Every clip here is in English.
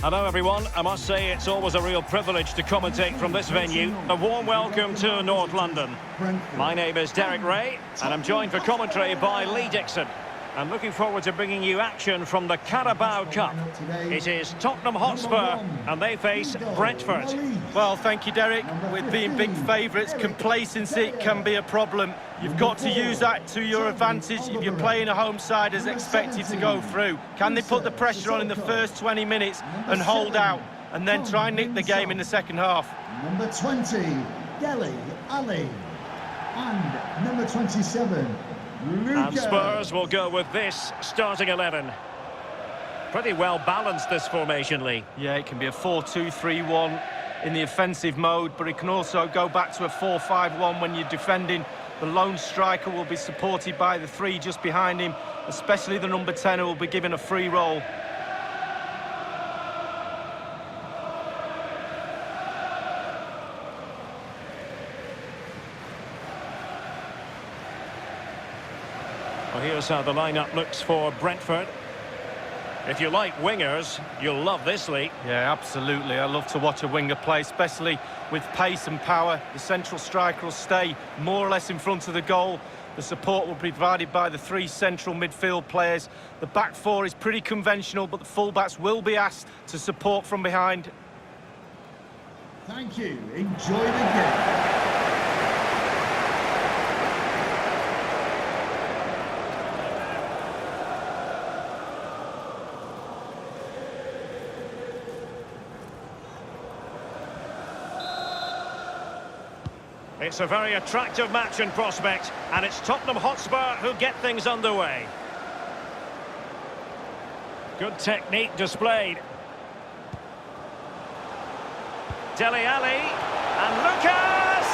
Hello everyone, I must say it's always a real privilege to commentate from this venue. A warm welcome to North London. My name is Derek Ray and I'm joined for commentary by Lee Dixon. I'm looking forward to bringing you action from the Carabao Cup. It is Tottenham Hotspur and they face Brentford. Well, thank you, Derek. With being big favourites, complacency can be a problem. You've got to use that to your advantage if you're playing a home side as expected to go through. Can they put the pressure on in the first 20 minutes and hold out and then try and nick the game in the second half? Number 20, Dele Alli. And number 27, Luka. And Spurs will go with this starting 11. Pretty well balanced, this formation, Lee. Yeah, it can be a 4-2-3-1 in the offensive mode, but it can also go back to a 4-5-1 when you're defending. The lone striker will be supported by the three just behind him, especially the number 10 who will be given a free role. Well, here's how the lineup looks for Brentford. If you like wingers, you'll love this, Lee. Yeah, absolutely. I love to watch a winger play, especially with pace and power. The central striker will stay more or less in front of the goal. The support will be provided by the three central midfield players. The back four is pretty conventional, but the fullbacks will be asked to support from behind. Thank you. Enjoy the game. It's a very attractive match in prospect, and it's Tottenham Hotspur who get things underway. Good technique displayed. Dele Alli, and Lucas!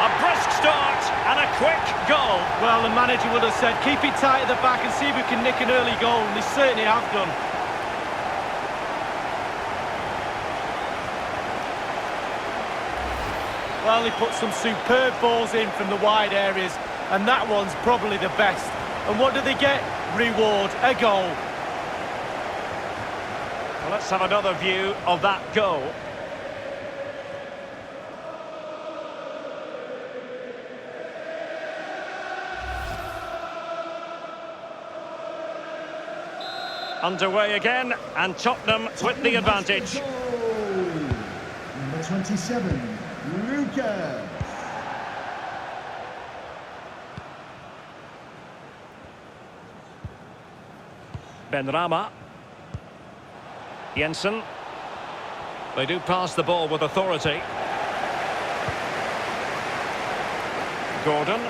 A brisk start and a quick goal. Well, the manager would have said, keep it tight at the back and see if we can nick an early goal, and they certainly have done. Well, he put some superb balls in from the wide areas, and that one's probably the best. And what do they get? Reward, a goal. Well, let's have another view of that goal. Underway again, and Tottenham with the advantage. Number 27. Luka. Benrahma. Jensen. They do pass the ball with authority. Gordon.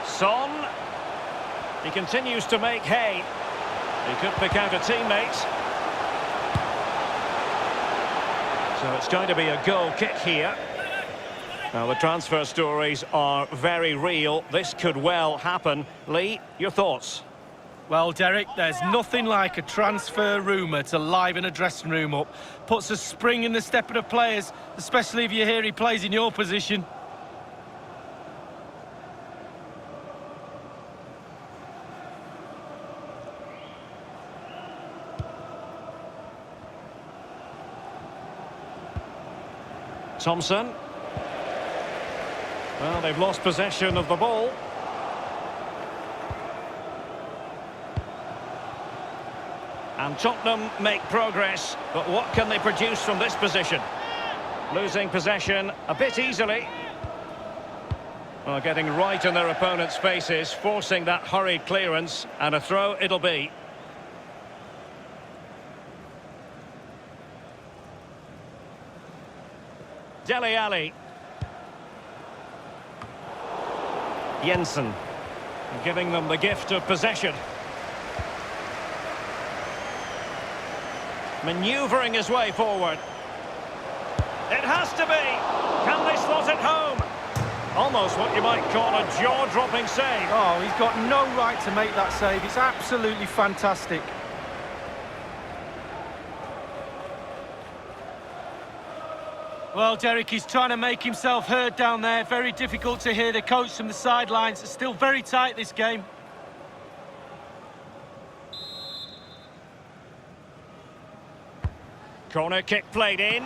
Son. He continues to make hay. He could pick out a teammate. So it's going to be a goal kick here. Now, the transfer stories are very real. This could well happen. Lee, your thoughts? Well, Derek, there's nothing like a transfer rumour to liven a dressing room up. Puts a spring in the step of the players, especially if you hear he plays in your position. Thompson. Well, they've lost possession of the ball. And Tottenham make progress, but what can they produce from this position? Losing possession a bit easily. Well, getting right in their opponent's faces, forcing that hurried clearance, and a throw it'll be. Dele Alli. Jensen. Giving them the gift of possession. Manoeuvring his way forward. It has to be. Can they slot it home? Almost what you might call a jaw-dropping save. Oh, he's got no right to make that save. It's absolutely fantastic. Well, Derek, he's trying to make himself heard down there. Very difficult to hear the coach from the sidelines. It's still very tight, this game. Corner kick played in.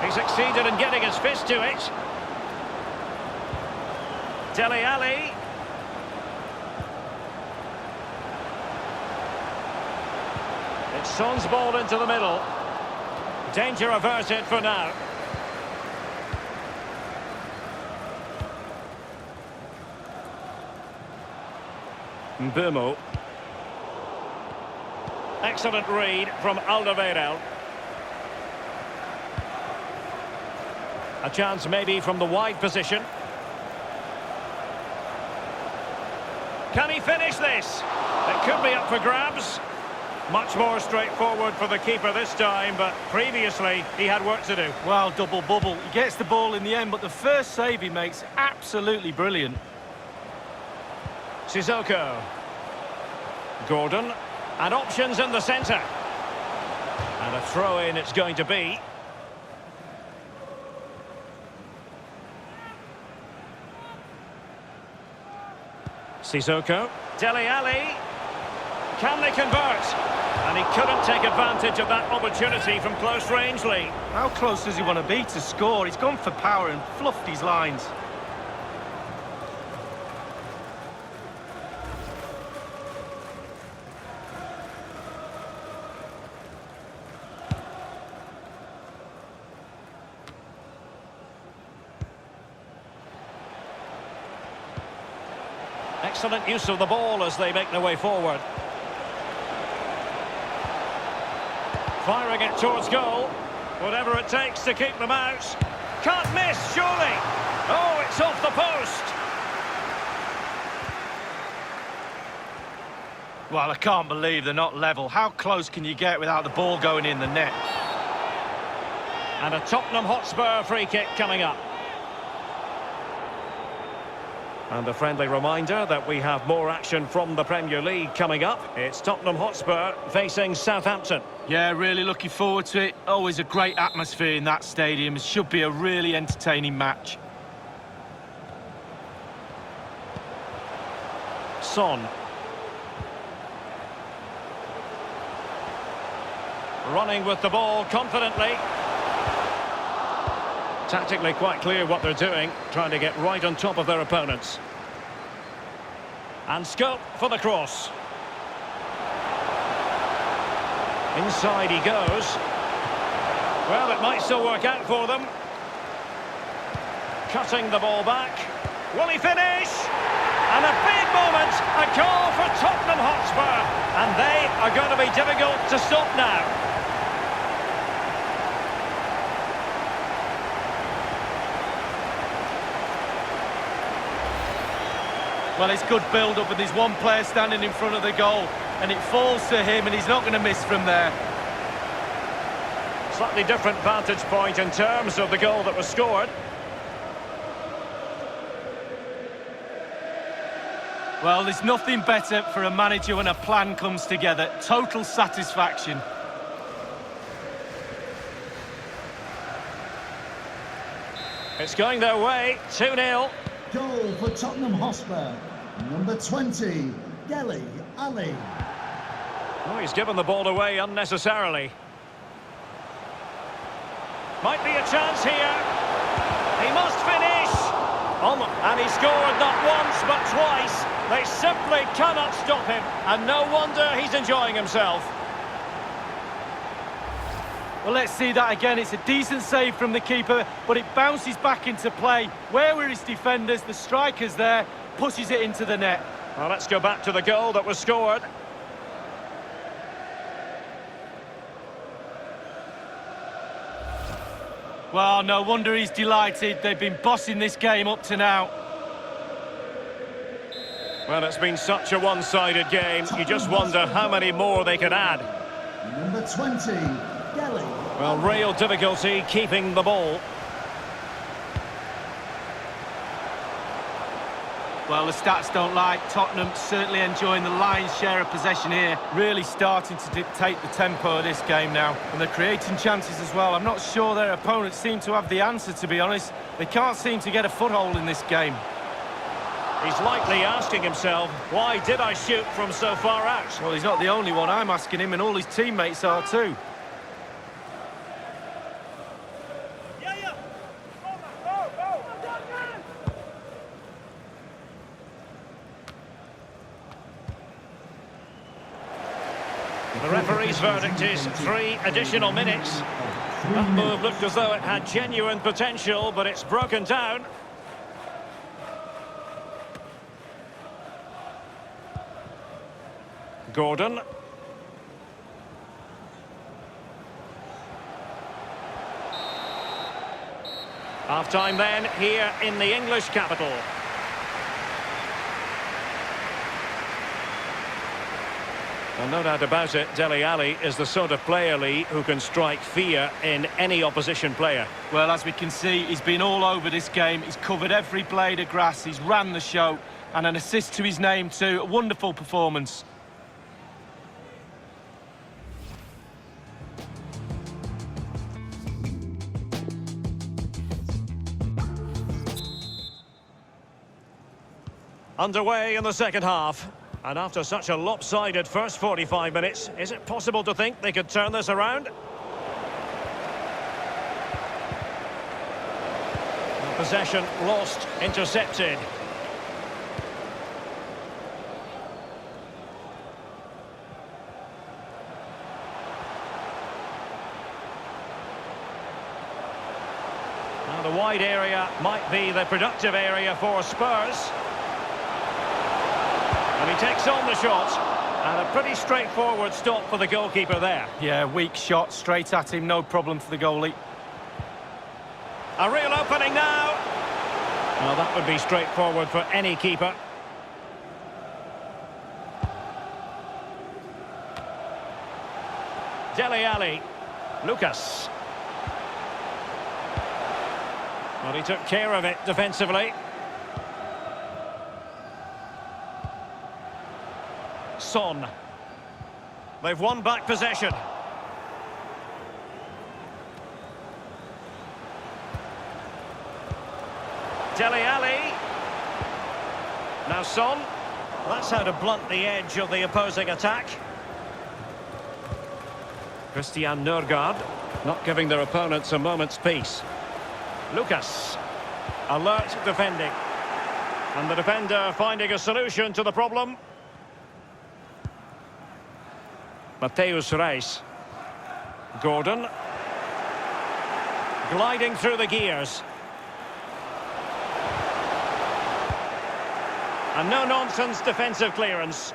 He succeeded in getting his fist to it. Dele Alli. It's Son's ball into the middle. Danger averted for now. Mbumo. Excellent read from Alderweireld. A chance maybe from the wide position. Can he finish this? It could be up for grabs. Much more straightforward for the keeper this time, but previously he had work to do. Well, double bubble. He gets the ball in the end, but the first save he makes, absolutely brilliant. Sissoko. Gordon. And options in the centre. And a throw-in it's going to be. Sissoko. Dele Alli. Can they convert? And he couldn't take advantage of that opportunity from close range, Lee. How close does he want to be to score? He's gone for power and fluffed his lines. Excellent use of the ball as they make their way forward. Firing it towards goal. Whatever it takes to keep them out. Can't miss, surely. Oh, it's off the post. Well, I can't believe they're not level. How close can you get without the ball going in the net? And a Tottenham Hotspur free kick coming up. And a friendly reminder that we have more action from the Premier League coming up. It's Tottenham Hotspur facing Southampton. Yeah, really looking forward to it. Always a great atmosphere in that stadium. It should be a really entertaining match. Son. Running with the ball confidently. Tactically quite clear what they're doing, trying to get right on top of their opponents. And scope for the cross. Inside he goes. Well, it might still work out for them. Cutting the ball back. Will he finish? And a big moment, a goal for Tottenham Hotspur. And they are going to be difficult to stop now. Well, it's good build-up, and there's one player standing in front of the goal, and it falls to him, and he's not going to miss from there. Slightly different vantage point in terms of the goal that was scored. Well, there's nothing better for a manager when a plan comes together. Total satisfaction. It's going their way, 2-0. Goal for Tottenham Hotspur. Number 20, Dele Alli. Oh, he's given the ball away unnecessarily. Might be a chance here. He must finish. And he scored not once but twice. They simply cannot stop him. And no wonder he's enjoying himself. Well, let's see that again. It's a decent save from the keeper, but it bounces back into play. Where were his defenders? The striker's there, pushes it into the net. Well, let's go back to the goal that was scored. Well, no wonder he's delighted. They've been bossing this game up to now. Well, it's been such a one-sided game. You just wonder how many more they can add. Number 20, Dele. Well, real difficulty keeping the ball. Well, the stats don't lie. Tottenham certainly enjoying the lion's share of possession here. Really starting to dictate the tempo of this game now. And they're creating chances as well. I'm not sure their opponents seem to have the answer, to be honest. They can't seem to get a foothold in this game. He's likely asking himself, why did I shoot from so far out? Well, he's not the only one. I'm asking him, and all his teammates are too. The referee's verdict is 3 additional minutes. That move looked as though it had genuine potential, but it's broken down. Gordon. Half-time then, here in the English capital. Well, no doubt about it, Dele Alli is the sort of player, Lee, who can strike fear in any opposition player. Well, as we can see, he's been all over this game. He's covered every blade of grass. He's ran the show. And an assist to his name too. A wonderful performance. Underway in the second half. And after such a lopsided first 45 minutes, is it possible to think they could turn this around? Possession lost, intercepted. Now the wide area might be the productive area for Spurs. And he takes on the shot, and a pretty straightforward stop for the goalkeeper there. Yeah, weak shot, straight at him, no problem for the goalie. A real opening now. Well, that would be straightforward for any keeper. Dele Alli. Lucas. Well, he took care of it defensively. Son. They've won back possession. Dele Alli. Now Son. That's how to blunt the edge of the opposing attack. Christian Nørgaard, not giving their opponents a moment's peace. Lucas. Alert defending. And the defender finding a solution to the problem. Mateus Reis. Gordon. Gliding through the gears. And no-nonsense defensive clearance.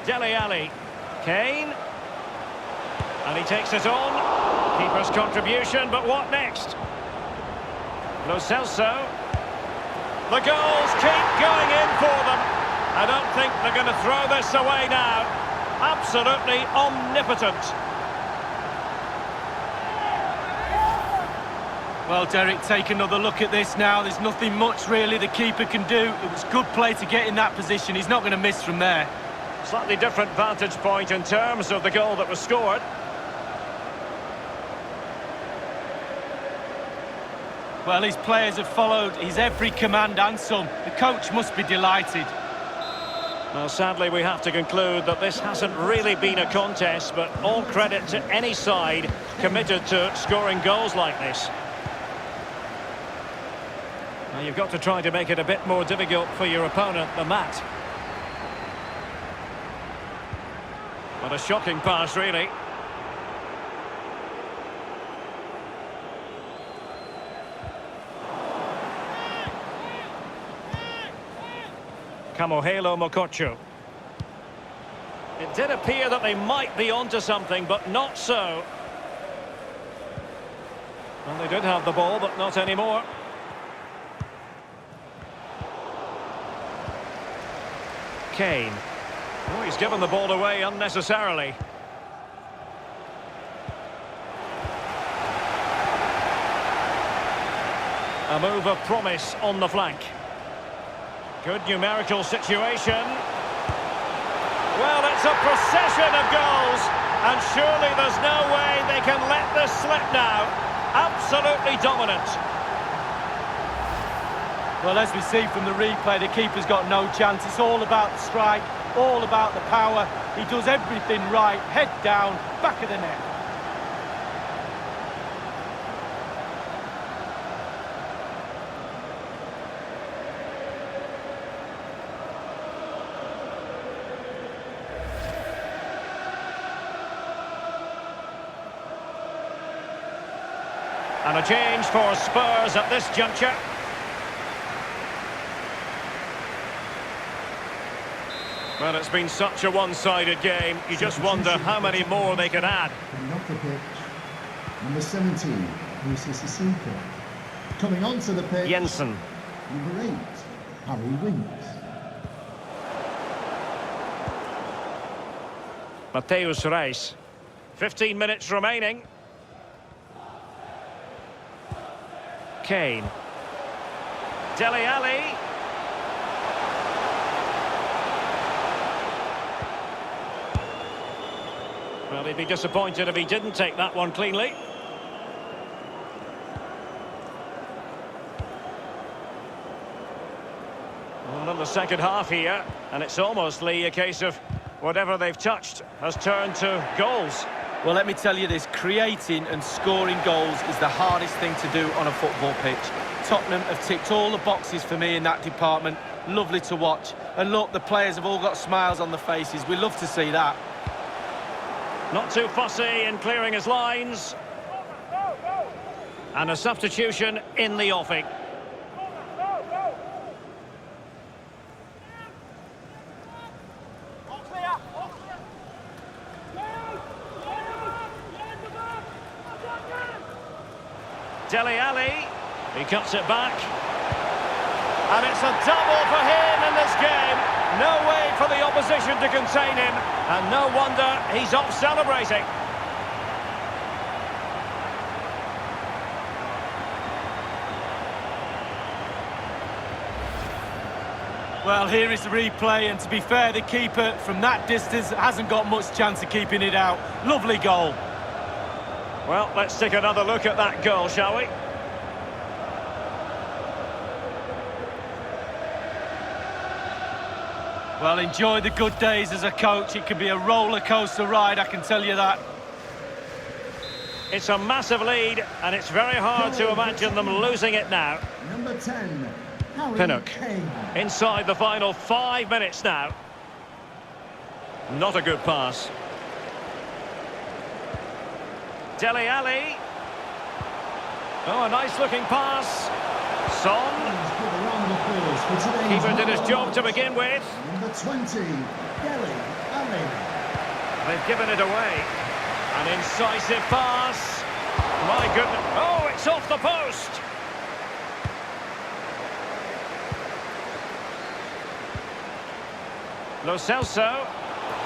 Dele Alli. Kane. And he takes it on. Keeper's contribution, but what next? Lo Celso. The goals keep going in for them. I don't think they're going to throw this away now. Absolutely omnipotent. Well, Derek, take another look at this now. There's nothing much really the keeper can do. It was good play to get in that position. He's not going to miss from there. Slightly different vantage point in terms of the goal that was scored. Well, his players have followed his every command and some. The coach must be delighted. Well, sadly, we have to conclude that this hasn't really been a contest, but all credit to any side committed to scoring goals like this. Now, you've got to try to make it a bit more difficult for your opponent than that. What a shocking pass, really. Camohelo Mokocho. It did appear that they might be onto something, but not so. Well, they did have the ball, but not anymore. Kane. Oh, he's given the ball away unnecessarily. A move of promise on the flank. Good numerical situation. Well, it's a procession of goals, and surely there's no way they can let this slip now. Absolutely dominant. Well, as we see from the replay, the keeper's got no chance. It's all about the strike, all about the power. He does everything right, head down, back of the net. And a change for Spurs at this juncture. Well, it's been such a one-sided game. You just wonder how many more they could add. Coming off the pitch, number 17, Musa Sissoko. Coming onto the pitch, Jensen. number 8, Harry Winks. Mateus Reis. 15 minutes remaining. Kane. Dele Alli. Well, he'd be disappointed if he didn't take that one cleanly. Well, in the second half here, and it's almost, Lee, a case of whatever they've touched has turned to goals. Well, let me tell you this, creating and scoring goals is the hardest thing to do on a football pitch. Tottenham have ticked all the boxes for me in that department. Lovely to watch. And look, the players have all got smiles on their faces. We love to see that. Not too fussy in clearing his lines. And a substitution in the offing. Dele Alli, he cuts it back. And it's a double for him in this game. No way for the opposition to contain him. And no wonder he's off celebrating. Well, here is the replay, and to be fair, the keeper from that distance hasn't got much chance of keeping it out. Lovely goal. Well, let's take another look at that goal, shall we? Well, enjoy the good days as a coach. It can be a roller coaster ride, I can tell you that. It's a massive lead, and it's very hard to imagine them losing it now. Number 10, Harry Pinnock. Kane. Inside the final 5 minutes now. Not a good pass. Dele Alli. Oh, a nice-looking pass. Son. Keeper did his job to begin with. Number 20, Dele Alli. They've given it away. An incisive pass. My goodness. Oh, it's off the post. Lo Celso.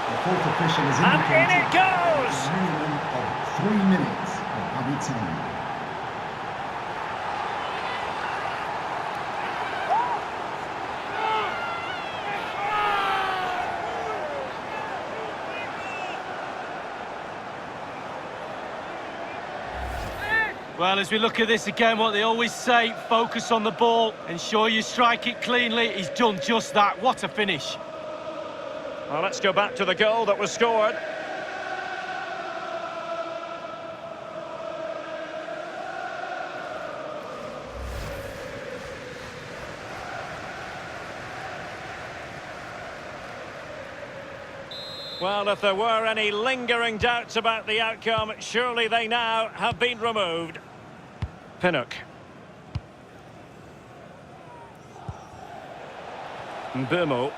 The fourth official has And in indicated it goes! a minimum of 3 minutes of added time. Well, as we look at this again, what they always say, focus on the ball, ensure you strike it cleanly. He's done just that. What a finish. Well, let's go back to the goal that was scored. Well, if there were any lingering doubts about the outcome, surely they now have been removed. Pinnock. Mbeumo.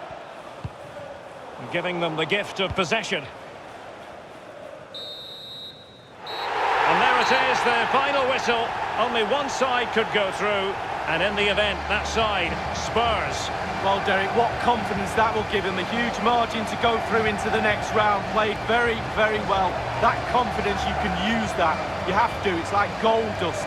Giving them the gift of possession. And there it is, the final whistle. Only one side could go through, and in the event, that side, Spurs. Well, Derek, what confidence that will give him. A huge margin to go through into the next round. Played very, very well. That confidence, you can use that. You have to. It's like gold dust.